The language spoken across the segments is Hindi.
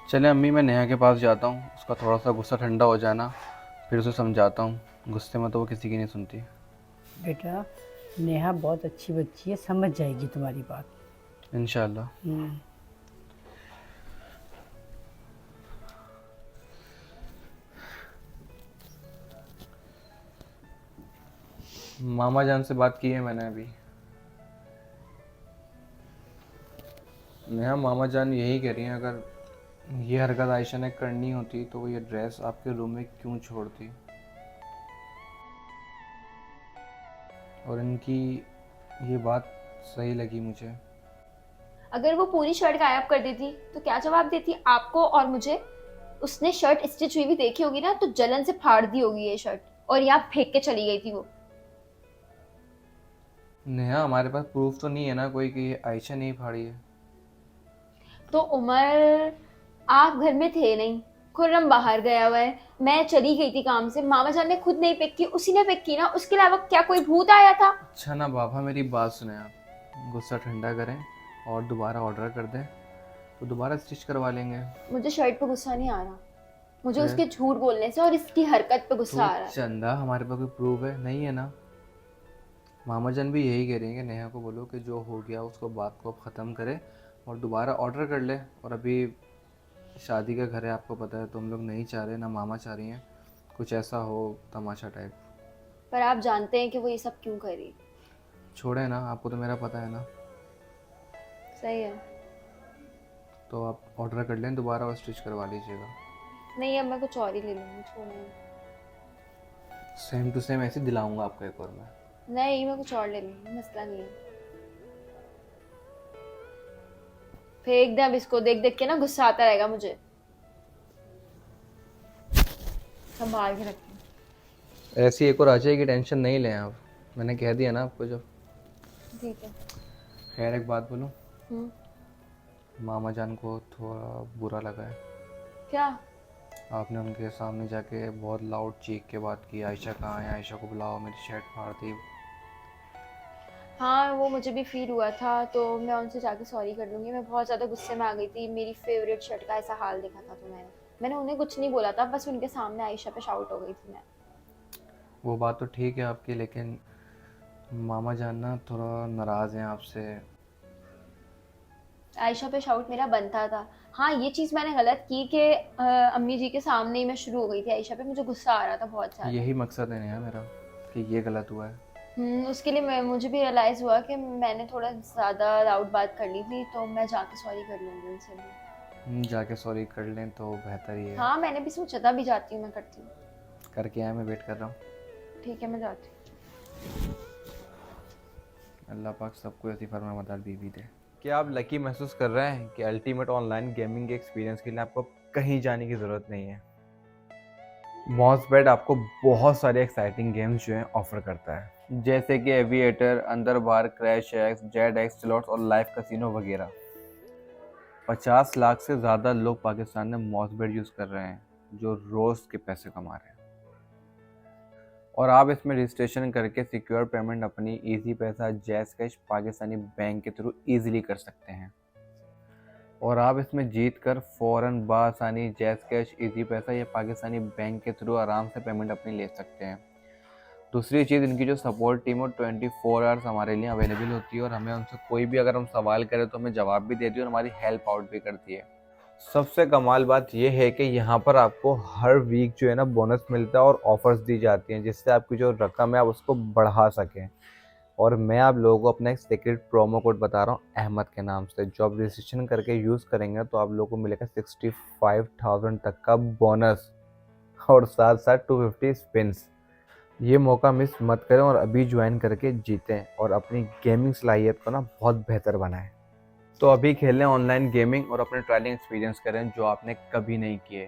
चले अम्मी, मैं नेहा के पास जाता हूँ, उसका थोड़ा सा गुस्सा ठंडा हो जाए ना, फिर उसे समझाता हूँ। गुस्से में तो वो किसी की नहीं सुनती। बेटा, नेहा बहुत अच्छी बच्ची है, समझ जाएगी तुम्हारी बात। इंशाल्लाह। हम्म। मामा जान से बात की है मैंने अभी। नेहा, मामा जान यही कह रही हैं, अगर ये हरकत आयशा ने करनी होती तो वो ये ड्रेस आपके रूम में क्यों छोड़ती। और इनकी ये बात सही लगी मुझे। अगर वो पूरी शर्ट गायब कर देती तो क्या जवाब देती आपको और मुझे? उसने शर्ट स्टिच हुई भी देखी होगी ना तो जलन से फाड़ दी होगी ये शर्ट, और यहाँ फेंक के चली गई थी वो। नेहा, हमारे पास प्रूफ तो नहीं है ना कोई कि ये आयशा नहीं फाड़ी है। तो उमर, आप घर में थे नहीं, खुर्रम बाहर गया हुआ है, मैं चली गई थी काम से, मामा जान ने खुद नहीं पिक की, उसी ने पिक की ना, उसके अलावा क्या कोई भूत आया था? अच्छा ना बाबा, मेरी बात सुने आप, गुस्सा ठंडा करें और दोबारा ऑर्डर कर दें तो दोबारा स्टिच करवा लेंगे। मुझे शर्ट पे गुस्सा नहीं आ रहा, मुझे फिर उसके झूठ बोलने से और इसकी हरकत पे गुस्सा तो आ रहा है। चंदा, हमारे पास कोई प्रूफ है नहीं है ना। मामा जान भी यही कह रही हैं कि नेहा को बोलो कि जो हो गया उसको बात को अब ख़त्म करे और दोबारा ऑर्डर कर ले। और अभी शादी का घर है, आपको पता है, तो हम लोग नहीं चाह रहे, ना मामा चाह रही हैं कुछ ऐसा हो तमाशा टाइप। पर आप जानते हैं कि वो ये सब क्यों कर रही? छोड़े ना, आपको तो मेरा पता है ना। सही है। तो आप ऑर्डर कर लें दोबारा और स्टिच करवा लीजिएगा। नहीं, अब मैं कुछ और ही ले लूंगी, छोड़ो। सेम टू सेम ऐसे ही दिलाऊंगा आपको एक और मैं। नहीं, मैं कुछ और ले लूंगी, मसला नहीं है। फेंक दे अब इसको, देख देख के ना गुस्सा आता रहेगा मुझे। संभाल के रखना। ऐसी एक और आ जाएगी, टेंशन नहीं लें आप, मैंने कह दिया ना आपको जब। ठीक है। खैर, एक बात बोलूं, हम्म। मामा जान को थोड़ा बुरा लगा है। क्या? आपने उनके सामने जाके बहुत लाउड चीख के बात की, आयशा कहाँ है, आयशा को बुलाओ, मेरी शर्ट फाड़ दी। हाँ, वो मुझे भी फील हुआ था, तो मैं उनसे जाके सॉरी कर लूंगी। मैं बहुत ज़्यादा गुस्से में आ गई थी, मेरी फेवरेट शर्ट का ऐसा हाल देखा था तो मैंने उन्हें कुछ नहीं बोला था, बस उनके सामने आयशा पे शाउट हो गई थी मैं। वो बात तो ठीक है आपकी, लेकिन मामा जान ना थोड़ा नाराज़ हैं आपसे। आयशा पे शाउट मेरा बनता था। हाँ, ये चीज़ मैंने गलत की कि अम्मी जी के सामने ही मैं शुरू हो गई थी आयशा पे, मुझे गुस्सा आ रहा था बहुत ज़्यादा। यही मकसद है नया मेरा, कि ये गलत हुआ है। उसके लिए मुझे भी रियलाइज़ हुआ कि मैंने थोड़ा ज़्यादा लाउड बात कर ली थी, तो मैं जाके सॉरी कर लूँगी उनसे भी। जाके सॉरी कर लें तो बेहतर ही है। हाँ, मैंने भी सोचा था, अभी जाती हूँ, मैं करती हूँ। करके आए, मैं वेट कर रहा हूँ। ठीक है, मैं जाती हूँ। अल्लाह पाक सबको ऐसी फरमाबरदार बीवी दे। क्या आप लकी महसूस कर रहे हैं कि अल्टीमेट ऑनलाइन गेमिंग के एक्सपीरियंस के लिए आपको कहीं जाने की ज़रूरत नहीं है। मॉसबेट आपको बहुत सारे एक्साइटिंग गेम्स जो हैं ऑफर करता है, जैसे कि एविएटर, अंदर बार, crash X, Z X slots और लाइव कसिनो वगैरह। 50 लाख से ज़्यादा लोग पाकिस्तान में मॉसबेट यूज़ कर रहे हैं, जो रोज़ के पैसे कमा रहे हैं। और आप इसमें रजिस्ट्रेशन करके सिक्योर पेमेंट अपनी इजी पैसा, जैज़ कैश, पाकिस्तानी बैंक के थ्रू इजीली कर सकते हैं। और आप इसमें जीत कर फ़ौरन बासानी जैज़ कैश, इजी पैसा या पाकिस्तानी बैंक के थ्रू आराम से पेमेंट अपनी ले सकते हैं। दूसरी चीज़, इनकी जो सपोर्ट टीम है 24 आवर्स हमारे लिए अवेलेबल होती है, और हमें उनसे कोई भी अगर हम सवाल करें तो हमें जवाब भी देती है और हमारी हेल्प आउट भी करती है। सबसे कमाल बात यह है कि यहाँ पर आपको हर वीक जो है ना बोनस मिलता है और ऑफर्स दी जाती हैं, जिससे आपकी जो रकम है आप उसको बढ़ा सकें। और मैं आप लोगों को अपना एक सीक्रेट प्रोमो कोड बता रहा हूँ, अहमद के नाम से। जो आप रजिस्ट्रेशन करके यूज़ करेंगे तो आप लोगों को मिलेगा 65,000 तक का बोनस, और साथ साथ 250 स्पिन्स। ये मौका मिस मत करें और अभी ज्वाइन करके जीतें और अपनी गेमिंग सलाहियत को ना बहुत बेहतर बनाएं। तो अभी खेलें ऑनलाइन गेमिंग और अपने ट्रायलिंग एक्सपीरियंस करें जो आपने कभी नहीं किए।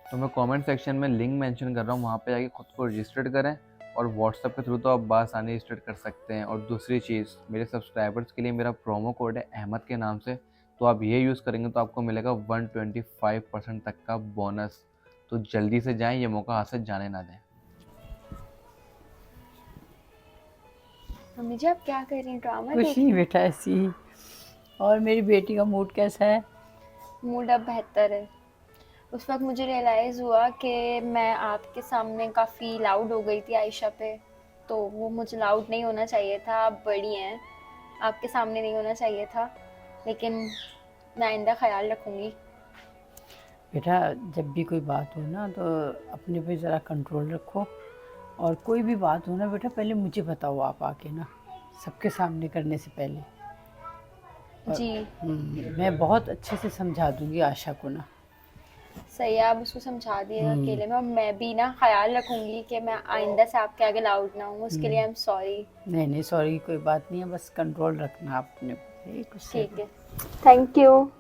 तो मैं कमेंट सेक्शन में लिंक मेंशन कर रहा हूँ, वहाँ पे जाके खुद को रजिस्टर्ड करें। और व्हाट्सएप के थ्रू तो आप बासानी रजिस्टर कर सकते हैं। और दूसरी चीज़, मेरे सब्सक्राइबर्स के लिए मेरा प्रोमो कोड है अहमद के नाम से, तो आप ये यूज़ करेंगे तो आपको मिलेगा 125% तक का बोनस। तो जल्दी से जाएं, ये मौका हाथ से जाने ना दें। मम्मी जी, आप क्या कर रही हैं, ड्रामा कुछ देख नहीं रही बेटा, ऐसी ही। और मेरी बेटी का मूड कैसा है? हैं? मूड अब बेहतर है। उस वक्त मुझे रियलाइज़ हुआ कि मैं आपके सामने काफ़ी लाउड हो गई थी आयशा पे, तो वो मुझे लाउड नहीं होना चाहिए था। आप बड़ी हैं, आपके सामने नहीं होना चाहिए था, लेकिन मैं आइंदा ख्याल रखूँगी। बेटा जब भी कोई बात हो ना तो अपने पे ज़रा कंट्रोल रखो, और कोई भी बात हो ना बेटा पहले मुझे बताओ आप आके ना, सबके सामने करने से पहले। जी मैं बहुत अच्छे से समझा दूंगी आशा को ना। सही है, आप उसको समझा दिएगा अकेले में, और मैं भी ना ख्याल रखूँगी कि मैं आइंदा से आपके आगे लाउड ना हूँ। उसके लिए आई एम सॉरी। नहीं नहीं, सॉरी की कोई बात नहीं है, बस कंट्रोल रखना आप अपने पे, कुछ से। ठीक है, थैंक यू।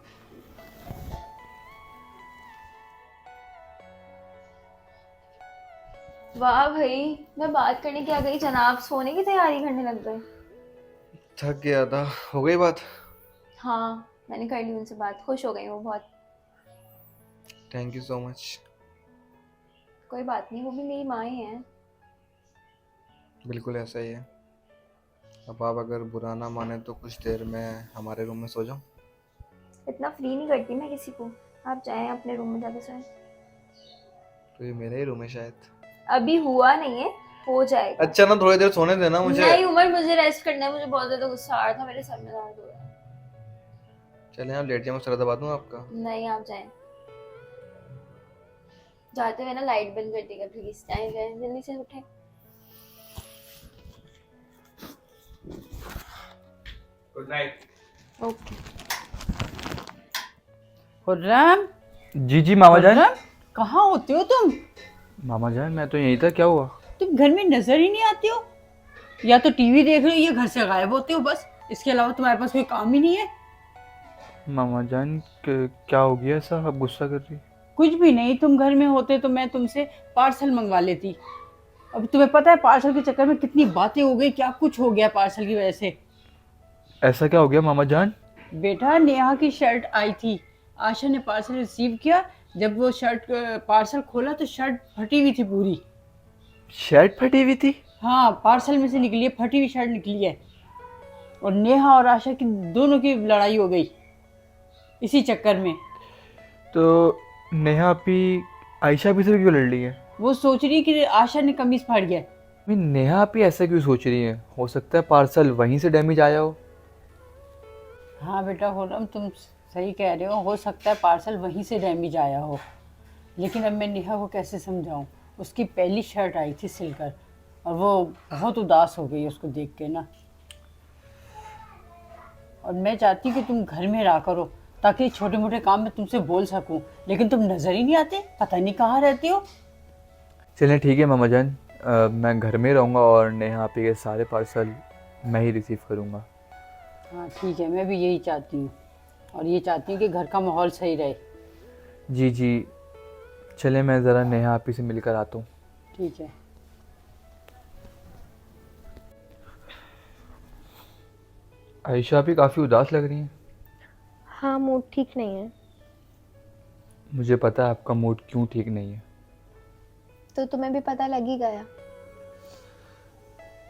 वाह भाई, मैं बात करने क्या गई, जनाब सोने की तैयारी करने लग गए। थक गया था। हो गई बात? हाँ, मैंने कर ली उनसे बात, खुश हो गई वो बहुत। Thank you so much. कोई बात नहीं, वो भी मेरी माँ ही हैं। बिल्कुल ऐसा ही है। अब आप अगर बुरा ना माने तो कुछ देर में हमारे रूम में सो जाओ। इतना फ्री नहीं करती मैं किसी को। आप जाएं अपने रूम में जाके सोएं। तो ये मेरा ही रूम है शायद। अभी हुआ नहीं है, हो जाएगा। अच्छा ना, थोड़ी देर सोने देना मुझे। नहीं उमर, मुझे रेस्ट करना है, मुझे बहुत ज्यादा गुस्सा आ रहा था, मेरे सर में दर्द हो रहा है। चले आप लेट जाए, मैं सर दबा दूँ आपका। नहीं आप जाएं, जाते हुए ना लाइट बंद कर देगा प्लीज। जाएं जाएं, जल्दी से उठें। Good night. ओके। खुर्रम, जी जी मामा जान। खुर्रम, कहाँ होते हो तुम? मामा जान मैं तो यहीं था, क्या हुआ? तुम घर में नजर ही नहीं आते हो, या तो टीवी देख रहे हो या घर से गायब होते हो, बस इसके अलावा तुम्हारे पास कोई काम ही नहीं है। मामा जान क्या हो गया ऐसा, आप गुस्सा कर रही? कुछ भी नहीं, तुम घर में होते तो मैं तुमसे पार्सल मंगवा लेती। अब तुम्हें पता है पार्सल के चक्कर में कितनी बातें हो गई, क्या कुछ हो गया पार्सल की वजह से। ऐसा क्या हो गया मामा जान? बेटा नेहा की शर्ट आई थी, आशा ने पार्सल रिसीव किया, जब वो शर्ट पार्सल खोला तो शर्ट फटी हुई थी पूरी। शर्ट फटी हुई थी? हाँ, पार्सल में से निकली है, फटी हुई शर्ट निकली है, और नेहा और आशा की दोनों की लड़ाई हो गई इसी चक्कर में। तो नेहा भी आयशा भी से क्यों लड़ रही है? वो सोच रही है कि आशा ने कमीज फाड़ दिया। मैं नेहा भी ऐसा क्यों सोच रही है? हो सकता है पार्सल वहीं से डैमेज आया हो। हाँ बेटा खुर्रम, तुम सही कह रहे हो सकता है पार्सल वहीं से डैमेज आया हो, लेकिन अब मैं नेहा को कैसे समझाऊं, उसकी पहली शर्ट आई थी सिलकर, और वो बहुत उदास हो गई उसको देख के ना। और मैं चाहती कि तुम घर में रहा करो ताकि छोटे मोटे काम में तुमसे बोल सकूं, लेकिन तुम नज़र ही नहीं आते, पता नहीं कहाँ रहती हो। चलें ठीक है मामा जान, मैं घर में रहूँगा और नेहा आपी के सारे पार्सल मैं ही रिसीव करूँगा। हाँ ठीक है, मैं भी यही चाहती हूँ, और ये चाहती हूँ कि घर का माहौल सही रहे। जी जी, चलें मैं ज़रा नेहा आपी से मिलकर आता हूँ। ठीक है। आयशा भी काफ़ी उदास लग रही हैं। हाँ, मूड ठीक नहीं है। मुझे पता है आपका मूड क्यों ठीक नहीं है। तो तुम्हें भी पता लग ही गया।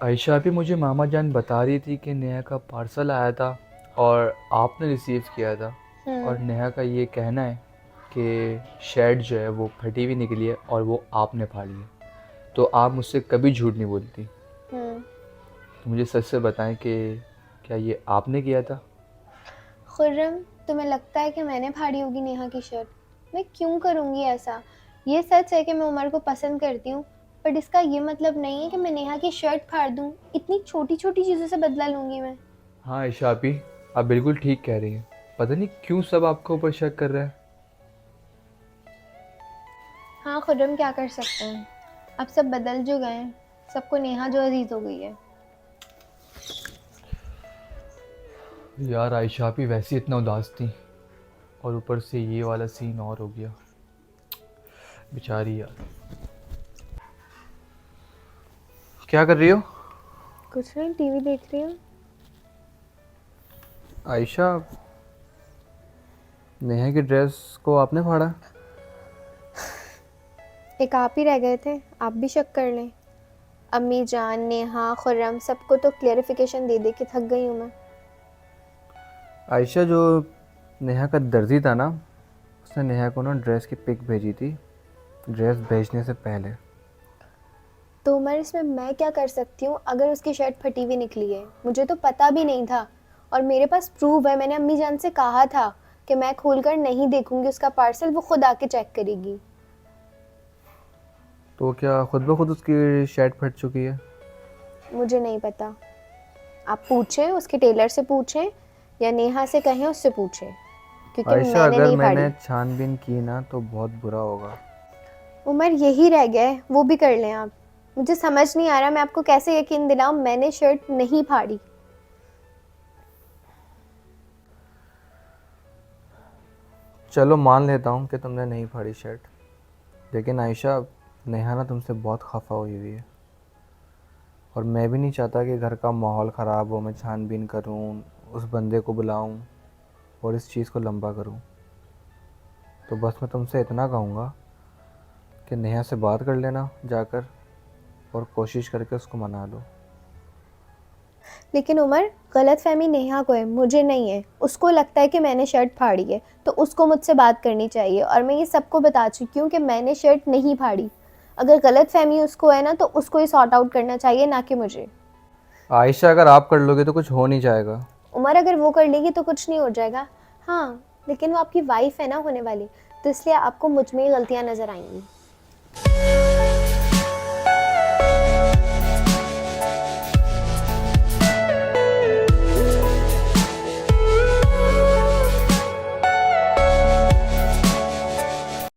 आयशा भी मुझे मामा जान बता रही थी कि नेहा का पार्सल आया था और आपने रिसीव किया था, और नेहा का ये कहना है कि शर्ट जो है वो फटी हुई निकली है और वो आपने फाड़ी है। तो आप मुझसे कभी झूठ नहीं बोलती, तो मुझे सच से बताएं कि क्या ये आपने किया था? खुर्रम, तुम्हें लगता है कि मैंने फाड़ी होगी नेहा की शर्ट? मैं क्यों करूँगी ऐसा? ये सच है कि मैं उमर को पसंद करती हूँ, बट इसका ये मतलब नहीं है कि मैं नेहा की शर्ट फाड़ दूँ। इतनी छोटी छोटी चीज़ों से बदला लूँगी मैं? हाँ आयशा भी, आप बिल्कुल ठीक कह रही हैं। पता नहीं क्यों सब आपके ऊपर शक कर रहा है। हाँ खुर्रम, क्या कर सकते हैं, अब सब बदल जो गए हैं, सबको नेहा जो अजीज हो गई है। यार आयशा भी वैसे इतना उदास थी और ऊपर से ये वाला सीन और हो गया, बेचारी यार। क्या कर रही हो? कुछ नहीं, टीवी देख रही हूँ। आयशा, नेहा की ड्रेस को आपने फाड़ा? एक आप ही रह गए थे, आप भी शक कर लें। अम्मी जान, नेहा, खुर्रम, सबको तो क्लियरिफिकेशन दे दे के थक गई हूँ मैं। आयशा, जो नेहा का दर्जी था ना, उसने नेहा को ना ड्रेस की पिक भेजी थी ड्रेस भेजने से पहले। तो उमर इसमें मैं क्या कर सकती हूँ अगर उसकी शर्ट फटी हुई निकली है? मुझे तो पता भी नहीं था और मेरे पास प्रूफ है। मैंने अम्मी जान से कहा था कि मैं खोलकर नहीं देखूंगी उसका पार्सल, वो खुद आके चेक करेगी। तो क्या खुद ब खुद उसकी शर्ट फट चुकी है? मुझे नहीं पता, आप पूछें उसके टेलर से पूछें या नेहा से कहें उससे पूछें, क्योंकि आयशा मैंने अगर नहीं मैंने फाड़ी। छानबीन की ना तो बहुत बुरा होगा। उमर यही रह गया है, वो भी कर लें आप। मुझे समझ नहीं आ रहा मैं आपको कैसे यकीन दिलाऊं मैंने शर्ट नहीं फाड़ी। चलो मान लेता हूँ कि तुमने नहीं फाड़ी शर्ट, लेकिन आयशा नेहा ना तुमसे बहुत खफा हुई है और मैं भी नहीं चाहता कि घर का माहौल ख़राब हो। मैं छानबीन करूँ, उस बंदे को बुलाऊँ और इस चीज़ को लंबा करूँ। तो बस मैं तुमसे इतना कहूँगा कि नेहा से बात कर लेना जाकर और कोशिश करके उसको मना लो। लेकिन उमर गलतफहमी नेहा को है, मुझे नहीं है। उसको लगता है कि मैंने शर्ट फाड़ी है तो उसको मुझसे बात करनी चाहिए और मैं ये सबको बता चुकी हूँ कि मैंने शर्ट नहीं फाड़ी। अगर गलतफहमी उसको है ना तो उसको ही सॉर्ट आउट करना चाहिए, ना कि मुझे। आयशा अगर आप कर लोगे तो कुछ हो नहीं जाएगा। उमर अगर वो कर लेगी तो कुछ नहीं हो जाएगा। हाँ, लेकिन वो आपकी वाइफ है ना होने वाली, तो इसलिए आपको मुझ में ही गलतियाँ नज़र आएंगी।